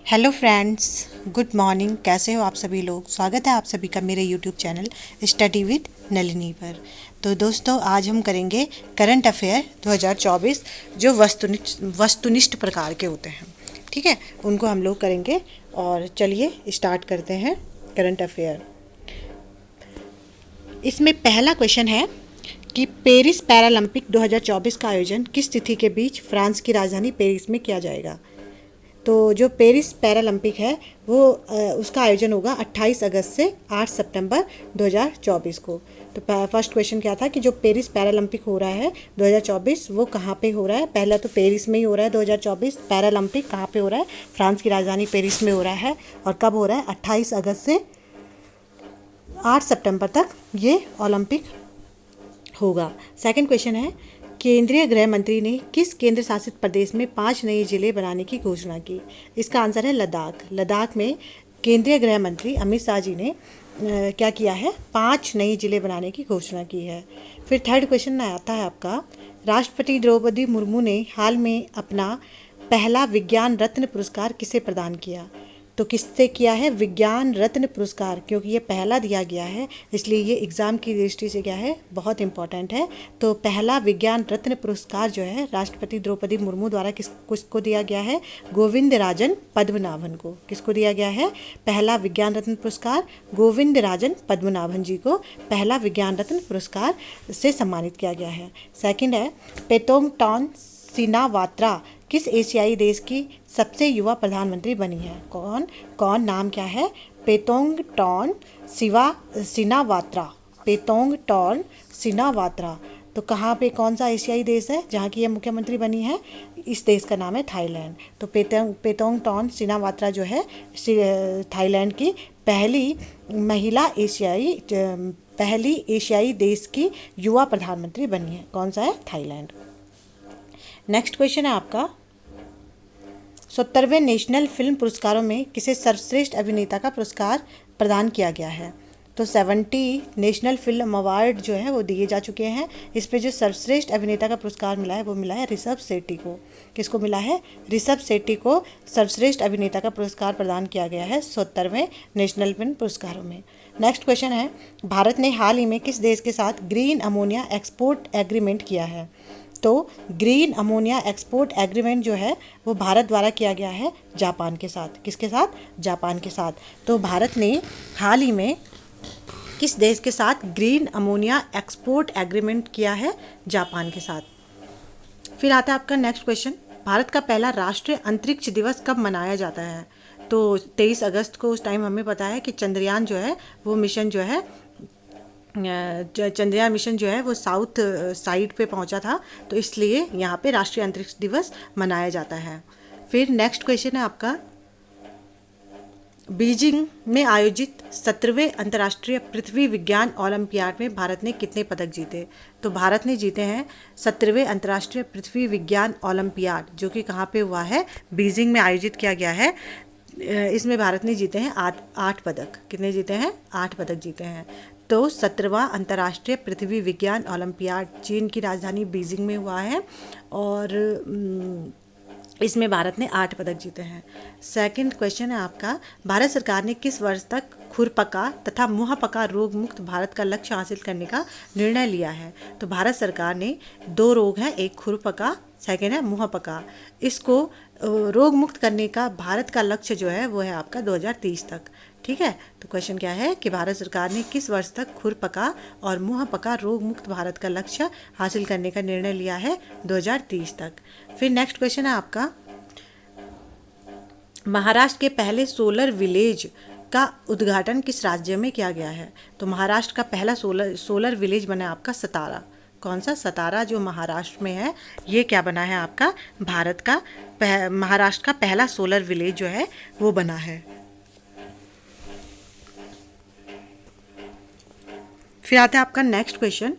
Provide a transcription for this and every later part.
Hello friends, good morning. कैसे हो आप सभी लोग। स्वागत है आप सभी का मेरे YouTube channel study with Nalini पर। तो दोस्तों, आज हम करेंगे करंट अफेयर 2024 जो वस्तुनिष्ठ प्रकार के होते हैं। ठीक है, उनको हम लोग करेंगे। और चलिए स्टार्ट करते हैं करंट अफेयर। इसमें पहला क्वेश्चन है कि पेरिस पैरालंपिक 2024 का आयोजन किस तिथि के बीच फ्रांस की राजधानी पेरिस में किया जाएगा। तो जो पेरिस पैरालंपिक है वो उसका आयोजन होगा 28 अगस्त से 8 सितंबर 2024 को। तो फर्स्ट क्वेश्चन क्या था कि जो पेरिस पैरालंपिक हो रहा है 2024 वो कहाँ पे हो रहा है। पहला तो पेरिस में ही हो रहा है। 2024 पैरालंपिक कहाँ पे हो रहा है, फ्रांस की राजधानी पेरिस में हो रहा है। और कब हो रहा है, 28 अगस्त से 8 सितंबर तक ये ओलंपिक होगा। सेकंड क्वेश्चन है, केंद्रीय गृह मंत्री ने किस केंद्र शासित प्रदेश में 5 नए जिले बनाने की घोषणा की। इसका आंसर है लद्दाख। लद्दाख में केंद्रीय गृह मंत्री अमित शाह जी ने क्या किया है, 5 नए जिले बनाने की घोषणा की है। फिर थर्ड क्वेश्चन आता है आपका, राष्ट्रपति द्रौपदी मुर्मू ने हाल में अपना पहला विज्ञान रत्न पुरस्कार किसे प्रदान किया। तो किससे किया है, विज्ञान रत्न पुरस्कार। क्योंकि ये पहला दिया गया है इसलिए ये एग्ज़ाम की दृष्टि से क्या है, बहुत इंपॉर्टेंट है। तो पहला विज्ञान रत्न पुरस्कार जो है राष्ट्रपति द्रौपदी मुर्मू द्वारा किसको दिया गया है, गोविंद राजन पद्मनाभन को। किसको दिया गया है, पहला विज्ञान रत्न पुरस्कार गोविंद राजन पद्मनाभन जी को पहला विज्ञान रत्न पुरस्कार से सम्मानित किया गया है। सेकंड है, पेतोंगटॉन सिनावात्रा किस एशियाई देश की सबसे युवा प्रधानमंत्री बनी है। कौन नाम क्या है, पेतोंगटॉन सिनावात्रा। पेतोंगटॉन सिनावात्रा। तो कहाँ पे, कौन सा एशियाई देश है जहाँ की ये मुख्यमंत्री बनी है, इस देश का नाम है थाईलैंड। तो पेतोंगटॉन सिनावात्रा जो है थाईलैंड की पहली एशियाई देश की युवा प्रधानमंत्री बनी है। कौन सा है, थाईलैंड। नेक्स्ट क्वेश्चन है आपका, 70वें नेशनल फिल्म पुरस्कारों में किसे सर्वश्रेष्ठ अभिनेता का पुरस्कार प्रदान किया गया है। तो 70 नेशनल फिल्म अवार्ड जो है वो दिए जा चुके हैं। इस पे जो सर्वश्रेष्ठ अभिनेता का पुरस्कार मिला है वो मिला है ऋषभ शेट्टी को। किसको मिला है, ऋषभ शेट्टी को सर्वश्रेष्ठ अभिनेता का पुरस्कार प्रदान किया गया है 70वें नेशनल फिल्म पुरस्कारों में। नेक्स्ट क्वेश्चन है, भारत ने हाल ही में किस देश के साथ ग्रीन अमोनिया एक्सपोर्ट एग्रीमेंट किया है। तो ग्रीन अमोनिया एक्सपोर्ट एग्रीमेंट जो है वो भारत द्वारा किया गया है जापान के साथ। किसके साथ, जापान के साथ। तो भारत ने हाल ही में किस देश के साथ ग्रीन अमोनिया एक्सपोर्ट एग्रीमेंट किया है, जापान के साथ। फिर आता है आपका नेक्स्ट क्वेश्चन, भारत का पहला राष्ट्रीय अंतरिक्ष दिवस कब मनाया जाता है। तो 23 अगस्त को, उस टाइम हमें पता है कि चंद्रयान जो है वो मिशन जो है चंद्रयान मिशन जो है वो साउथ साइड पे पहुंचा था। तो इसलिए यहाँ पे राष्ट्रीय अंतरिक्ष दिवस मनाया जाता है। फिर नेक्स्ट क्वेश्चन है आपका, बीजिंग में आयोजित 17वें अंतर्राष्ट्रीय पृथ्वी विज्ञान ओलंपियाड में भारत ने कितने पदक जीते। तो भारत ने जीते हैं 17वें अंतर्राष्ट्रीय पृथ्वी विज्ञान ओलंपियाड, जो कि कहाँ पे हुआ है, बीजिंग में आयोजित किया गया है। इसमें भारत ने जीते हैं 8 पदक। कितने जीते हैं, 8 पदक जीते हैं। तो 17वां अंतर्राष्ट्रीय पृथ्वी विज्ञान ओलंपियाड चीन की राजधानी बीजिंग में हुआ है और इसमें भारत ने 8 पदक जीते हैं। सेकंड क्वेश्चन है आपका, भारत सरकार ने किस वर्ष तक खुरपका तथा मुहपका रोग मुक्त भारत का लक्ष्य हासिल करने का निर्णय लिया है। तो भारत सरकार ने 2 रोग हैं, एक खुरपका, सेकंड है मुहपका। इसको रोग मुक्त करने का भारत का लक्ष्य जो है वो है आपका 2030 तक। ठीक है, तो क्वेश्चन क्या है कि भारत सरकार ने किस वर्ष तक खुरपका और मुहपका रोग मुक्त भारत का लक्ष्य हासिल करने का निर्णय लिया है, 2030 तक। फिर नेक्स्ट क्वेश्चन है आपका, महाराष्ट्र के पहले सोलर विलेज का उद्घाटन किस राज्य में किया गया है। तो महाराष्ट्र का पहला सोलर विलेज बना आपका सतारा। कौन सा, सतारा जो महाराष्ट्र में है, ये क्या बना है आपका, भारत का महाराष्ट्र का पहला सोलर विलेज जो है वो बना है। फिर आता है आपका नेक्स्ट क्वेश्चन,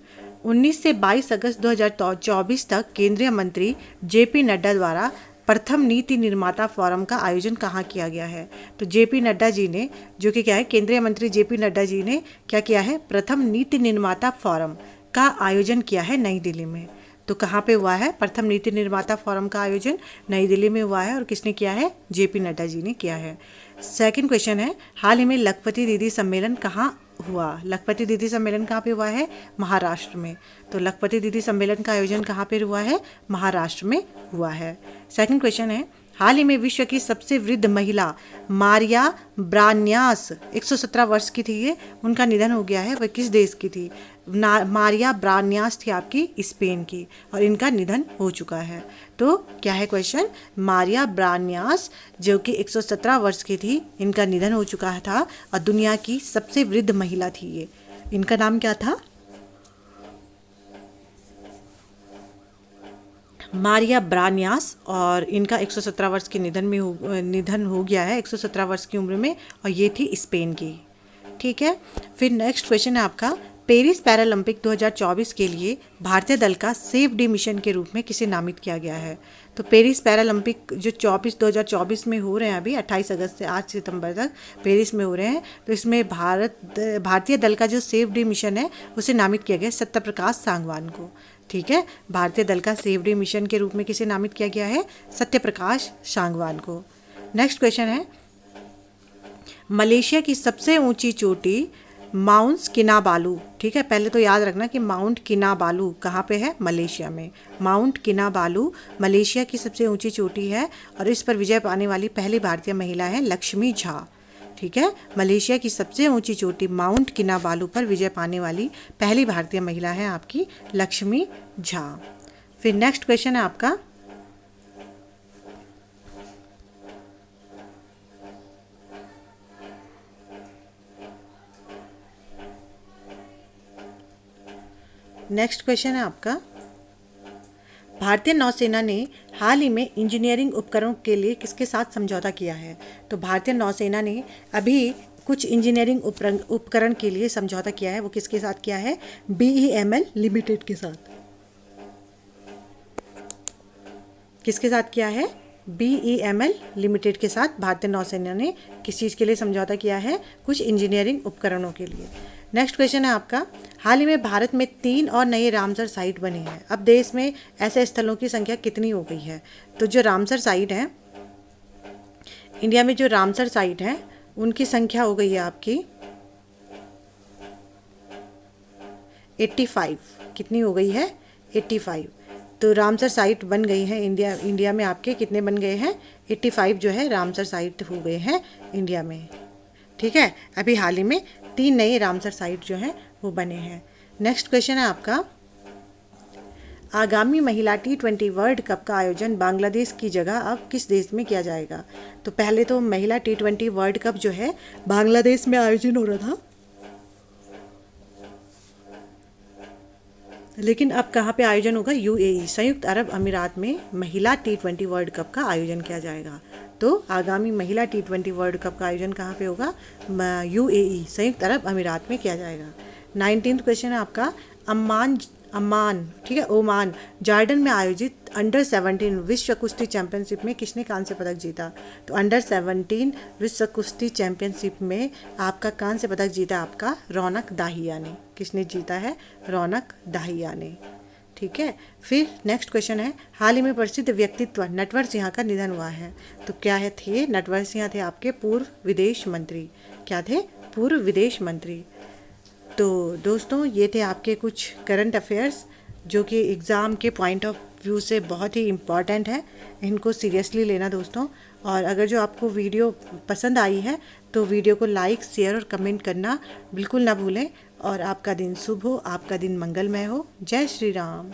19 से 22 अगस्त 2024 तक केंद्रीय मंत्री जेपी नड्डा द्वारा प्रथम नीति निर्माता फोरम का आयोजन कहाँ किया गया है। तो जेपी नड्डा जी ने, जो कि क्या है, केंद्रीय मंत्री जेपी नड्डा जी ने क्या किया है, प्रथम नीति निर्माता फोरम का आयोजन किया है नई दिल्ली में। तो कहाँ पे हुआ है? प्रथम नीति निर्माता फोरम का आयोजन नई दिल्ली में हुआ है और किसने किया है? जेपी नड्डा जी ने किया है। सेकंड क्वेश्चन है, हाल ही में लखपति दीदी सम्मेलन कहाँ हुआ? लखपति दीदी सम्मेलन कहाँ पे हुआ है? महाराष्ट्र में। तो लखपति दीदी सम्मेलन का आयोजन कहाँ पे हुआ है? महाराष्ट्र में हुआ है। सेकंड क्वेश्चन है, हाल ही में विश्व की सबसे वृद्ध महिला मारिया ब्रान्यास 117 वर्ष की थी ये, उनका निधन हो गया है। वह किस देश की थी? मारिया ब्रान्यास थी आपकी स्पेन की और इनका निधन हो चुका है। तो क्या है क्वेश्चन? मारिया ब्रान्यास जो कि 117 वर्ष की थी, इनका निधन हो चुका था और दुनिया की सबसे वृद्ध महिला थी ये। इनका नाम क्या था? मारिया ब्रान्यास, और इनका 117 वर्ष के निधन हो गया है 117 वर्ष की उम्र में, और ये थी स्पेन की। ठीक है, फिर नेक्स्ट क्वेश्चन है आपका, पेरिस पैरालंपिक 2024 के लिए भारतीय दल का सेफ डे मिशन के रूप में किसे नामित किया गया है? तो पेरिस पैरालंपिक जो 2024 में हो रहे हैं, अभी 28 अगस्त से 8 सितंबर तक पेरिस में हो रहे हैं, तो इसमें भारतीय दल का जो सेफ डे मिशन है उसे नामित किया गया सत्यप्रकाश सांगवान को। ठीक है, भारतीय दल का सेफ डे मिशन के रूप में किसे नामित किया गया है? सत्यप्रकाश सांगवान को। नेक्स्ट क्वेश्चन है, मलेशिया की सबसे ऊंची चोटी माउंट किनाबालू। ठीक है, पहले तो याद रखना कि माउंट किनाबालू कहाँ पे है? मलेशिया में। माउंट किनाबालू मलेशिया की सबसे ऊंची चोटी है और इस पर विजय पाने वाली पहली भारतीय महिला है लक्ष्मी झा। ठीक है, मलेशिया की सबसे ऊंची चोटी माउंट किनाबालू पर विजय पाने वाली पहली भारतीय महिला है आपकी लक्ष्मी झा। फिर नेक्स्ट क्वेश्चन है आपका, नेक्स्ट क्वेश्चन है आपका, भारतीय नौसेना ने हाल ही में इंजीनियरिंग उपकरणों के लिए किसके साथ समझौता किया है? तो भारतीय नौसेना ने अभी कुछ इंजीनियरिंग उपकरण के लिए समझौता किया है, वो किसके साथ किया है? BEML लिमिटेड के साथ। किसके साथ किया है? BEML लिमिटेड के साथ भारतीय नौसेना ने किस चीज़ के लिए समझौता किया है? कुछ इंजीनियरिंग उपकरणों के लिए। नेक्स्ट क्वेश्चन है आपका, हाल ही में भारत में 3 और नए रामसर साइट बने हैं। अब देश में ऐसे स्थलों की संख्या कितनी हो गई है? तो जो रामसर साइट है, इंडिया में जो रामसर साइट है उनकी संख्या हो गई है आपकी 85। कितनी हो गई है? 85। तो रामसर साइट बन गई है इंडिया में आपके कितने बन गए हैं? 85 जो है रामसर साइट हो गए हैं इंडिया में। ठीक है, अभी हाल ही में 3 नए रामसर साइट जो हैं वो बने हैं। नेक्स्ट क्वेश्चन है आपका, आगामी महिला T20 वर्ल्ड कप का आयोजन बांग्लादेश की जगह अब किस देश में किया जाएगा? तो पहले तो महिला T20 वर्ल्ड कप जो है बांग्लादेश में आयोजन हो रहा था, लेकिन अब कहाँ पे आयोजन होगा? UAE संयुक्त अरब अमीरात में महिला T20 वर्ल्ड कप का आयोजन किया जाएगा। तो आगामी महिला T20 वर्ल्ड कप का आयोजन कहाँ पे होगा? UAE संयुक्त अरब अमीरात में किया जाएगा। 19th क्वेश्चन है आपका, अम्मान ठीक है, ओमान जॉर्डन में आयोजित अंडर 17 विश्व कुश्ती चैंपियनशिप में किसने कांस्य पदक जीता? तो अंडर 17 विश्व कुश्ती चैंपियनशिप में आपका कांस्य पदक जीता आपका रौनक दाहिया ने। किसने जीता है? रौनक दाहिया ने। ठीक है, फिर नेक्स्ट क्वेश्चन है, हाल ही में प्रसिद्ध व्यक्तित्व नटवर सिंह का निधन हुआ है। तो क्या है थे? नटवर सिंह थे आपके पूर्व विदेश मंत्री। क्या थे? पूर्व विदेश मंत्री। तो दोस्तों ये थे आपके कुछ करंट अफेयर्स जो कि एग्ज़ाम के पॉइंट ऑफ व्यू से बहुत ही इम्पॉर्टेंट है, इनको सीरियसली लेना दोस्तों। और अगर जो आपको वीडियो पसंद आई है तो वीडियो को लाइक, शेयर और कमेंट करना बिल्कुल ना भूलें। और आपका दिन शुभ हो, आपका दिन मंगलमय हो। जय श्री राम।